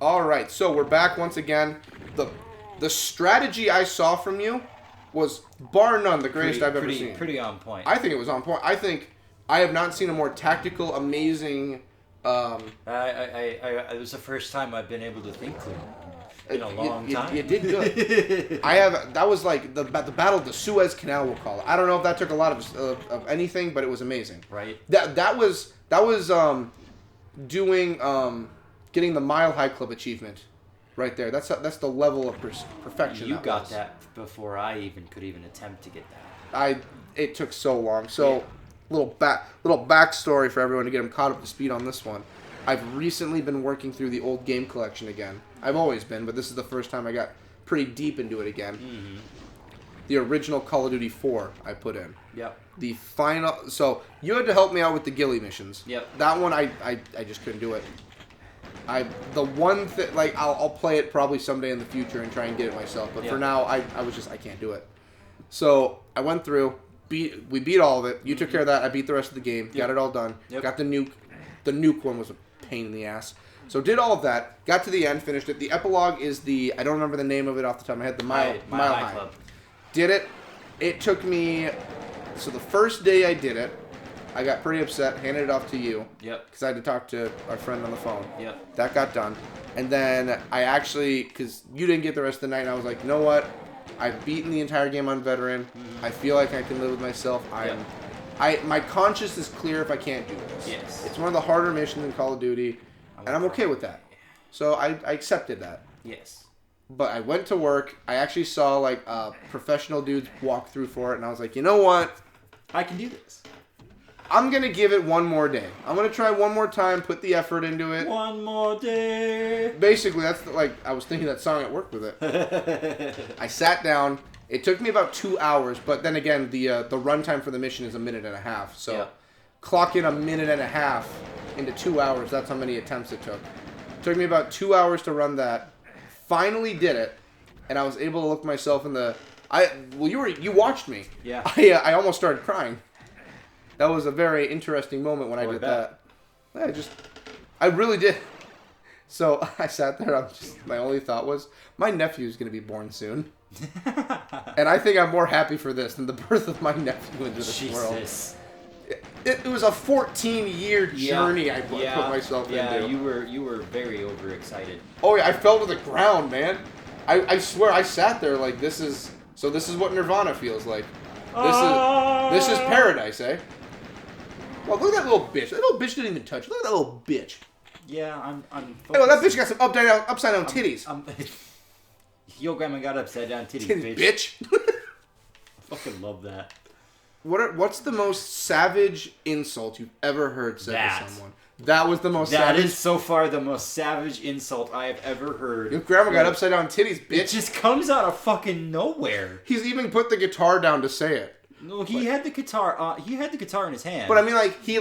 All right, so we're back once again. The strategy I saw from you was, bar none, the greatest I've ever seen. Pretty on point. I think it was on point. I think I have not seen a more tactical, amazing... It was the first time I've been able to think clearly in a long time. You did good. That was like the Battle of the Suez Canal, we'll call it. I don't know if that took a lot of anything, but it was amazing. Right. That was getting the Mile High Club achievement right there. That's the level of perfection. You got that before I could even attempt to get that. It took so long. So little backstory for everyone to get them caught up to speed on this one. I've recently been working through the old game collection again. I've always been, but this is the first time I got pretty deep into it again. Mm-hmm. The original Call of Duty 4 I put in. Yep. The final... So, you had to help me out with the ghillie missions. Yep. That one, I just couldn't do it. The one thing... Like, I'll play it probably someday in the future and try and get it myself. But for now, I can't do it. So, I went through... We beat all of it. You took care of that. I beat the rest of the game. Yep. Got it all done. Yep. Got the nuke. The nuke one was a pain in the ass. So did all of that. Got to the end. Finished it. The epilogue is the... I don't remember the name of it off the top of my head. The Mile High Club. Did it. It took me... So the first day I did it, I got pretty upset. Handed it off to you. Yep. Because I had to talk to our friend on the phone. Yep. That got done. And then I actually... Because you didn't get the rest of the night. And I was like, you know what? I've beaten the entire game on veteran. Mm-hmm. I feel like I can live with myself. My conscience is clear if I can't do this. Yes. It's one of the harder missions in Call of Duty, and I'm okay with that. So I accepted that. Yes. But I went to work. I actually saw like professional dudes walk through for it, and I was like, you know what? I can do this. I'm going to give it one more day. I'm going to try one more time, put the effort into it. One more day. Basically, that's I was thinking that song at work with it. I sat down. It took me about 2 hours, but then again, the runtime for the mission is 1.5 minutes. So clock in 1.5 minutes into 2 hours. That's how many attempts it took. It took me about 2 hours to run that. Finally did it, and I was able to look myself in the... you watched me. Yeah. I almost started crying. That was a very interesting moment when I did that. I really did. So I sat there. My only thought was, my nephew's going to be born soon. And I think I'm more happy for this than the birth of my nephew into this world. It was a 14-year journey I put myself into. Yeah, you were very overexcited. Oh yeah, I fell to the ground, man. I swear I sat there like this is what Nirvana feels like. This is paradise, eh? Well, look at that little bitch. That little bitch didn't even touch. Look at that little bitch. Yeah, I'm hey, well, that bitch got some upside down titties. Your grandma got upside down titties, bitch. I fucking love that. What's the most savage insult you've ever heard said to someone? That was the most savage. That is so far the most savage insult I have ever heard. Your grandma got upside down titties, bitch. It just comes out of fucking nowhere. He's even put the guitar down to say it. No, he had the guitar. He had the guitar in his hand. But I mean, he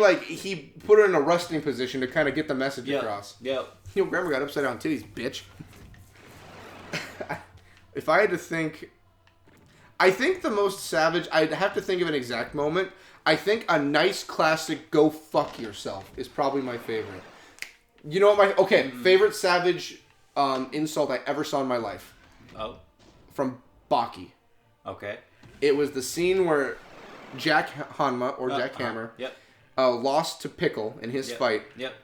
put it in a resting position to kind of get the message across. Yep. Your grandma got upside down titties, bitch. If I had to think, I think the most savage. I'd have to think of an exact moment. I think a nice classic "Go fuck yourself" is probably my favorite. You know what favorite savage insult I ever saw in my life? Oh. From Baki. Okay. It was the scene where Jack Hanma, or Jack Hammer, lost to Pickle in his fight. Yep.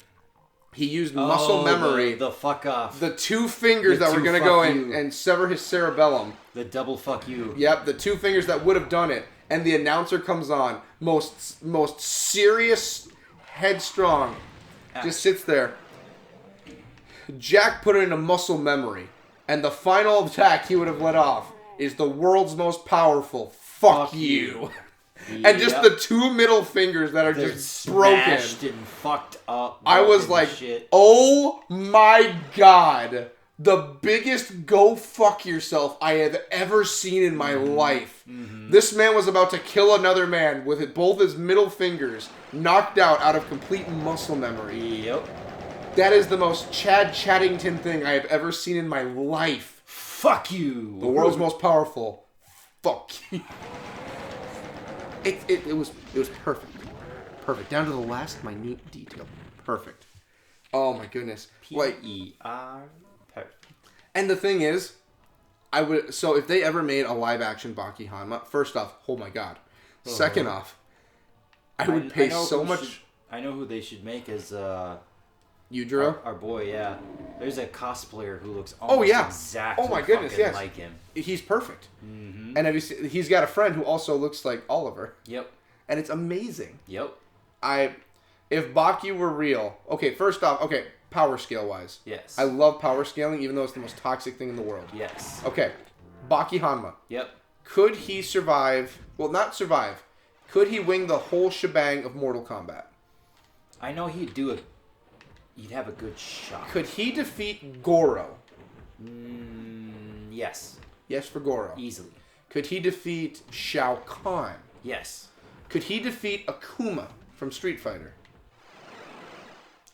He used muscle memory. The fuck off. The two fingers that were going to go and sever his cerebellum. The double fuck you. Yep, the two fingers that would have done it. And the announcer comes on. Most serious, headstrong. Just sits there. Jack put it into muscle memory. And the final attack he would have let off is the world's most powerful. Fuck you. And just the two middle fingers that are just broken. Smashed and fucked up. I was like, oh my god. The biggest go fuck yourself I have ever seen in my life. Mm-hmm. This man was about to kill another man with both his middle fingers knocked out of complete muscle memory. Yep. That is the most Chad Chaddington thing I have ever seen in my life. Fuck you. The world's most powerful. Fuck you. It was perfect. Perfect. Down to the last minute detail. Perfect. Oh my goodness. Like, P-E-R. Perfect. and the thing is, so if they ever made a live action Baki Hanma, first off, oh my god. Second off, I would pay so much. I know who they should make as Yujiro? our boy, yeah. There's a cosplayer who looks almost exactly like him. He's perfect. Mm-hmm. And he's got a friend who also looks like Oliver. Yep. And it's amazing. Yep. If Baki were real, okay, first off, power scale wise. Yes. I love power scaling, even though it's the most toxic thing in the world. Yes. Okay, Baki Hanma. Yep. Could he survive? Well, not survive. Could he wing the whole shebang of Mortal Kombat? I know he'd have a good shot. Could he defeat Goro? Yes. Yes for Goro. Easily. Could he defeat Shao Kahn? Yes. Could he defeat Akuma from Street Fighter?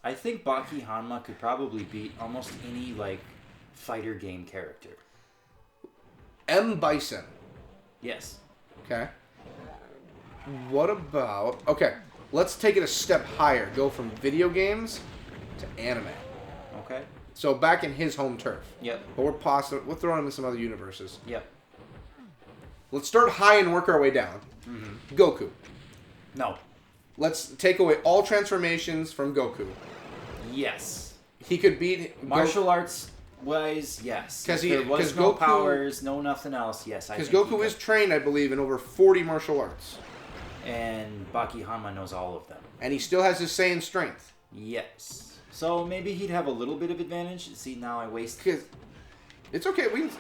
I think Baki Hanma could probably beat almost any, fighter game character. M. Bison. Yes. Okay. What about... Okay, let's take it a step higher. Go from video games to anime. Okay. So back in his home turf. Yep. But we're throwing him in some other universes. Yep. Let's start high and work our way down. Mm-hmm. Goku. No. Let's take away all transformations from Goku. Yes. He could beat... Martial arts wise, yes. Because there was no powers, no nothing else, yes. Because Goku is trained, I believe, in over 40 martial arts. And Baki Hanma knows all of them. And he still has his Saiyan strength. Yes. So maybe he'd have a little bit of advantage. See, now I waste... It's okay, we can...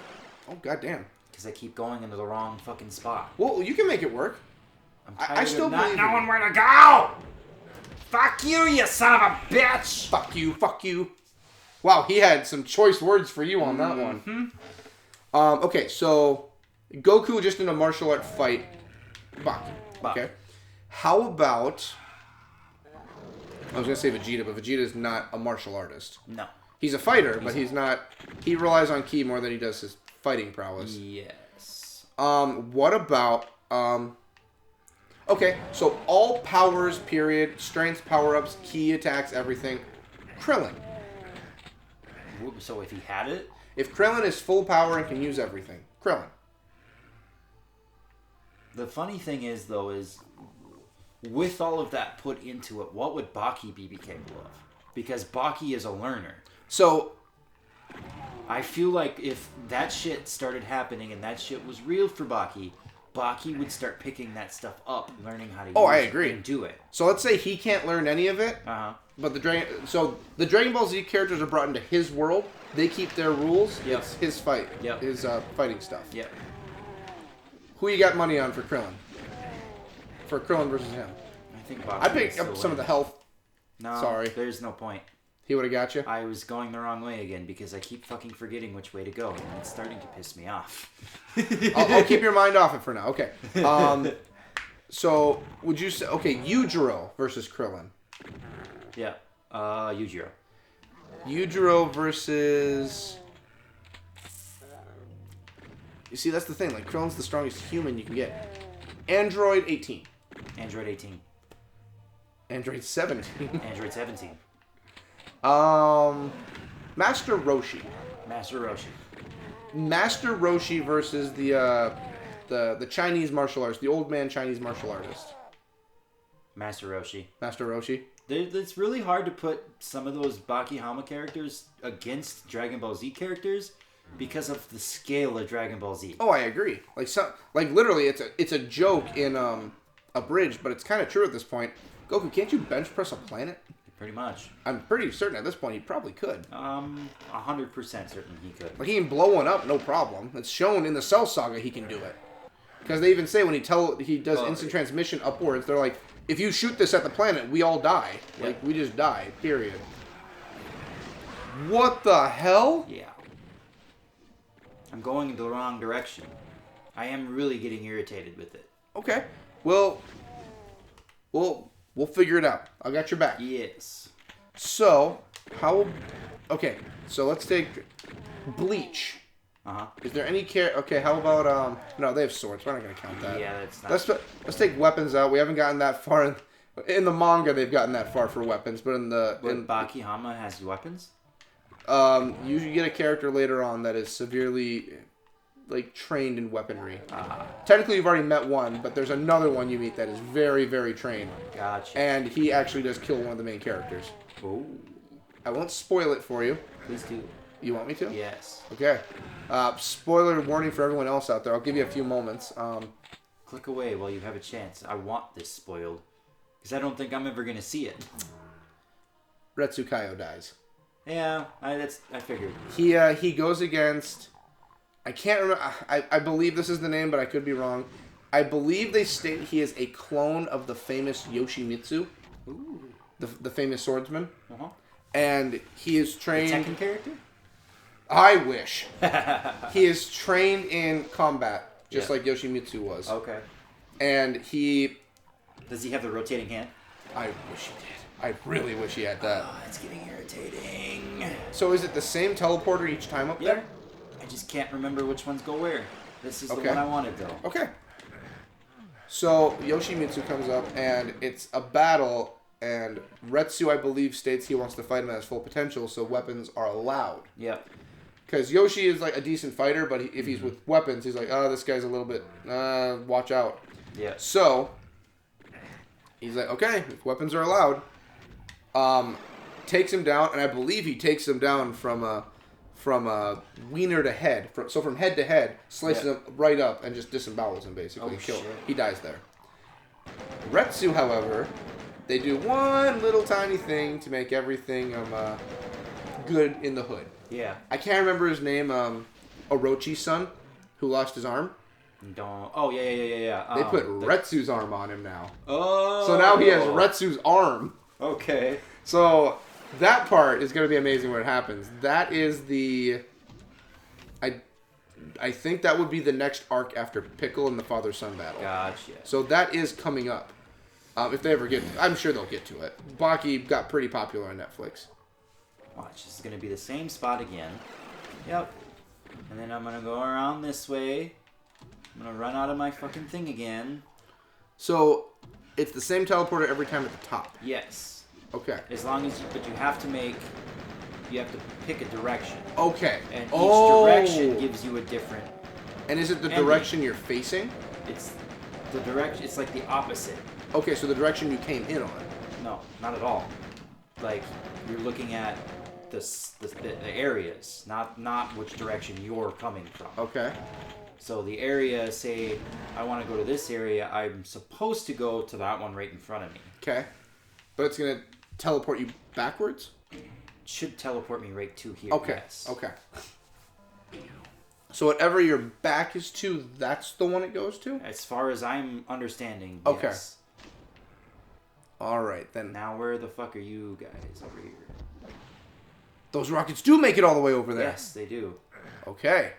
Oh, goddamn. Because I keep going into the wrong fucking spot. Well, you can make it work. I still of not believe knowing where to go! Fuck you, you son of a bitch! Fuck you, fuck you. Wow, he had some choice words for you on that one. Okay, so Goku just in a martial art fight. Baki. Okay. How about... I was going to say Vegeta, but Vegeta is not a martial artist. No. He's a fighter, but he's not... He relies on ki more than he does his fighting prowess. Yes. What about... Okay, so all powers, period, strength, power-ups, ki attacks, everything. Krillin. So if he had it? If Krillin is full power and can use everything. Krillin. The funny thing is, though, is with all of that put into it, what would Baki be capable of? Because Baki is a learner. So... I feel like if that shit started happening and that shit was real for Baki... Baki would start picking that stuff up, learning how to use I agree. it and do it. So let's say he can't learn any of it, but the Dragon Ball Z characters are brought into his world. They keep their rules. Yep. It's his fight. Yep. His fighting stuff. Yep. Who you got money on for Krillin? For Krillin versus him? I think Baki I picked up some of the health. No, sorry. There's no point. He would have got you? I was going the wrong way again because I keep fucking forgetting which way to go, and it's starting to piss me off. I'll keep your mind off it for now. Okay. So, would you say... Okay, Yujiro versus Krillin. Yeah. Yujiro. Yujiro versus... You see, that's the thing. Like, Krillin's the strongest human you can get. Android 18. Android 18. Android 17. Android 17. Master Roshi. Master Roshi. Master Roshi versus the Chinese martial artist, the old man Chinese martial artist. Master Roshi. Master Roshi. It's really hard to put some of those Baki Hanma characters against Dragon Ball Z characters because of the scale of Dragon Ball Z. Oh, I agree. Like literally, it's a joke in a bridge, but it's kind of true at this point. Goku, can't you bench press a planet? Pretty much. I'm pretty certain at this point he probably could. 100% certain he could. Like, he can blow one up, no problem. It's shown in the Cell Saga he can do it. Because they even say when he does instant transmission upwards, they're like, if you shoot this at the planet, we all die. Yep. Like, we just die, period. What the hell? Yeah. I'm going in the wrong direction. I am really getting irritated with it. Okay. Well, we'll figure it out. I got your back. Yes. So, okay, so let's take Bleach. Is there any okay, how about no, they have swords. We're not gonna count that. Yeah, that's not. Let's take weapons out. We haven't gotten that far in. In the manga, they've gotten that far for weapons, but Baki Hama has weapons? you get a character later on that is severely like trained in weaponry. Technically, you've already met one, but there's another one you meet that is very, very trained. Gotcha. And he actually does kill one of the main characters. Oh. I won't spoil it for you. Please do. You want me to? Yes. Okay. Spoiler warning for everyone else out there. I'll give you a few moments. Click away while you have a chance. I want this spoiled. Because I don't think I'm ever going to see it. Retsukayo dies. Yeah, I figured. He goes against... I can't remember... I believe this is the name, but I could be wrong. I believe they state he is a clone of the famous Yoshimitsu. Ooh. The famous swordsman. Uh-huh. And he is trained... The second character? I wish. He is trained in combat, just like Yoshimitsu was. Okay. And he... Does he have the rotating hand? I wish he did. I really wish he had that. Oh, it's getting irritating. So is it the same teleporter each time up there? I just can't remember which ones go where. This is the Okay. one I wanted, though. Okay. So Yoshimitsu comes up, and it's a battle, and Retsu, I believe, states he wants to fight him at his full potential, so weapons are allowed. Yep. Because Yoshi is like a decent fighter, but if he's with weapons, he's like, oh, this guy's a little bit, watch out. Yeah. So, he's like, okay, if weapons are allowed, takes him down, and I believe he takes him down from wiener to head. So from head to head, slices him right up and just disembowels him, basically. Oh, shit. He dies there. Retsu, however, they do one little tiny thing to make everything good in the hood. Yeah. I can't remember his name, Orochi's son, who lost his arm. Don't. Oh, yeah. They put Retsu's arm on him now. Oh. So now he has Retsu's arm. Okay. So that part is going to be amazing when it happens. That is the... I think that would be the next arc after Pickle and the father-son battle. Gotcha. So that is coming up. If they ever get... I'm sure they'll get to it. Baki got pretty popular on Netflix. Watch, this is going to be the same spot again. Yep. And then I'm going to go around this way. I'm going to run out of my fucking thing again. So, it's the same teleporter every time at the top. Yes. Okay. As long as but you have to pick a direction. Okay. And each direction gives you a different... And is it the direction you're facing? It's the direction, it's like the opposite. Okay, so the direction you came in on. No, not at all. Like, you're looking at the areas, not which direction you're coming from. Okay. So the area, say, I want to go to this area, I'm supposed to go to that one right in front of me. Okay. But it's going to teleport you backwards? It should teleport me right to here. Okay. Yes. Okay. So whatever your back is to, that's the one it goes to? As far as I'm understanding, okay. Yes. All right, then. Now where the fuck are you guys over here? Those rockets do make it all the way over there. Yes, they do. Okay.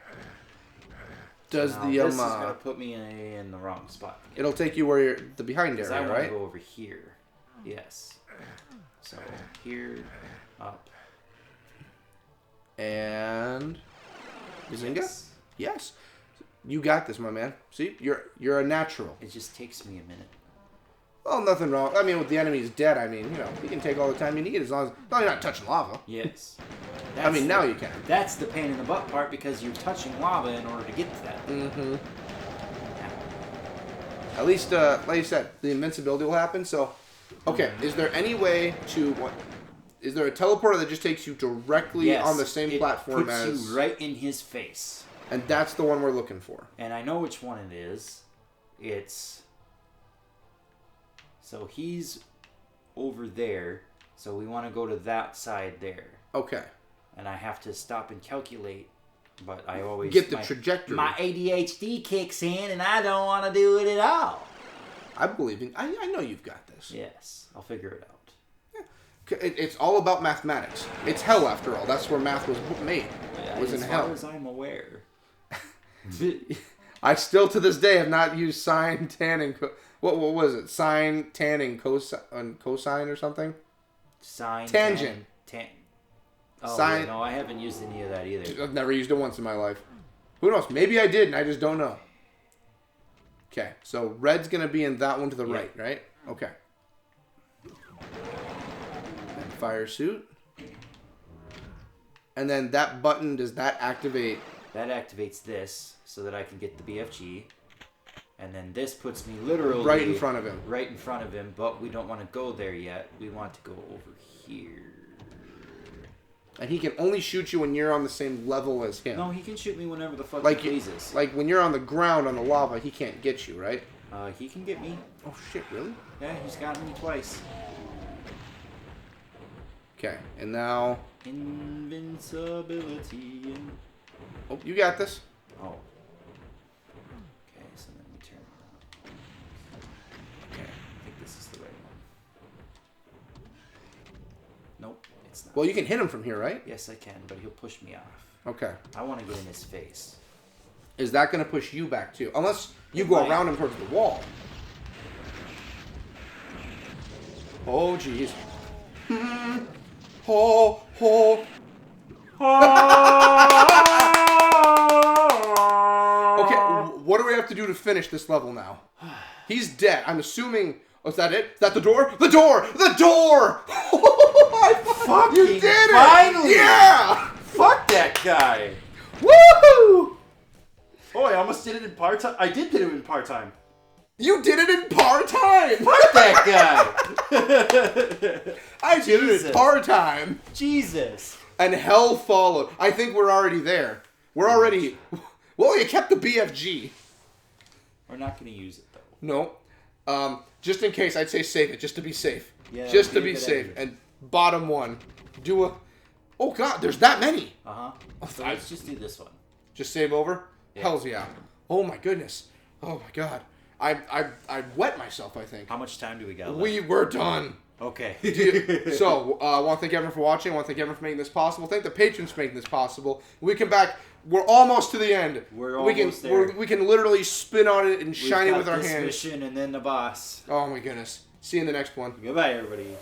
Does now, the this is gonna put me in the wrong spot. It'll take you where you're the behind area, I want right? to go over here. Yes. So here, up, and Bazinga? Yes. Yes. You got this, my man. See, you're a natural. It just takes me a minute. Well, nothing wrong. I mean, with the enemy's dead, you can take all the time you need as long as you're not touching lava. Yes. Now you can. That's the pain in the butt part because you're touching lava in order to get to that. Mm-hmm. At least, like you said, the invincibility will happen. So, okay, is there any way to what? Is there a teleporter that just takes you directly on the same platform as? Puts you right in his face. And that's the one we're looking for. And I know which one it is. It's. So he's over there. So we want to go to that side there. Okay. And I have to stop and calculate. But I always get the trajectory. My ADHD kicks in, and I don't want to do it at all. I believe in. I know you've got this. Yes, I'll figure it out. Yeah. It's all about mathematics. It's hell, after all. That's where math was made. Was in hell. As far as I'm aware. I still, to this day, have not used sine, tan, and what was it? Sine, tan, and cosine or something. Sine. Tangent. Oh, sine. Yeah, no, I haven't used any of that either. I've never used it once in my life. Who knows? Maybe I did, and I just don't know. Okay, so red's going to be in that one to the right, right? Okay. And fire suit. And then that button, does that activate? That activates this so that I can get the BFG. And then this puts me literally... Right in front of him. Right in front of him, but we don't want to go there yet. We want to go over here. And he can only shoot you when you're on the same level as him. No, he can shoot me whenever the fuck like he pleases. Like when you're on the ground on the lava, he can't get you, right? He can get me. Oh shit, really? Yeah, he's gotten me twice. Okay, and now... Invincibility. Oh, you got this. Oh. Okay, so then we turn around. Okay, I think this is the right one. Nope, it's not. Well, you can hit him from here, right? Yes, I can, but he'll push me off. Okay. I want to get in his face. Is that going to push you back too? Unless you It go might. around him towards the wall. Oh, jeez. Oh, oh. Okay, what do we have to do to finish this level now? He's dead. I'm assuming... Oh, is that it? Is that the door? The door! The door! Fucking You did it! finally! Yeah! Fuck that guy! Woo! Oh, I almost did it in part-time. I did do it in part-time. You did it in part-time! Fuck that guy! I did it Jesus. in part-time. Jesus. And hell followed. I think we're already there. We're already... Well, you kept the BFG. We're not going to use it, though. No. Just in case, I'd say save it, just to be safe. Yeah, just to be a be good safe. idea. And bottom one. Do a... Oh, God, there's that many. Uh-huh. So let's just do this one. Just save over? Yeah. Hells yeah. Oh, my goodness. Oh, my God. I wet myself, I think. How much time do we got left? We were done. Okay. So, I want to thank everyone for watching. I want to thank everyone for making this possible. Thank the patrons for making this possible. We come back. We're almost to the end. We're almost there. We can literally spin on it and shine it with our this hands. mission and then the boss. Oh, my goodness. See you in the next one. Goodbye, everybody.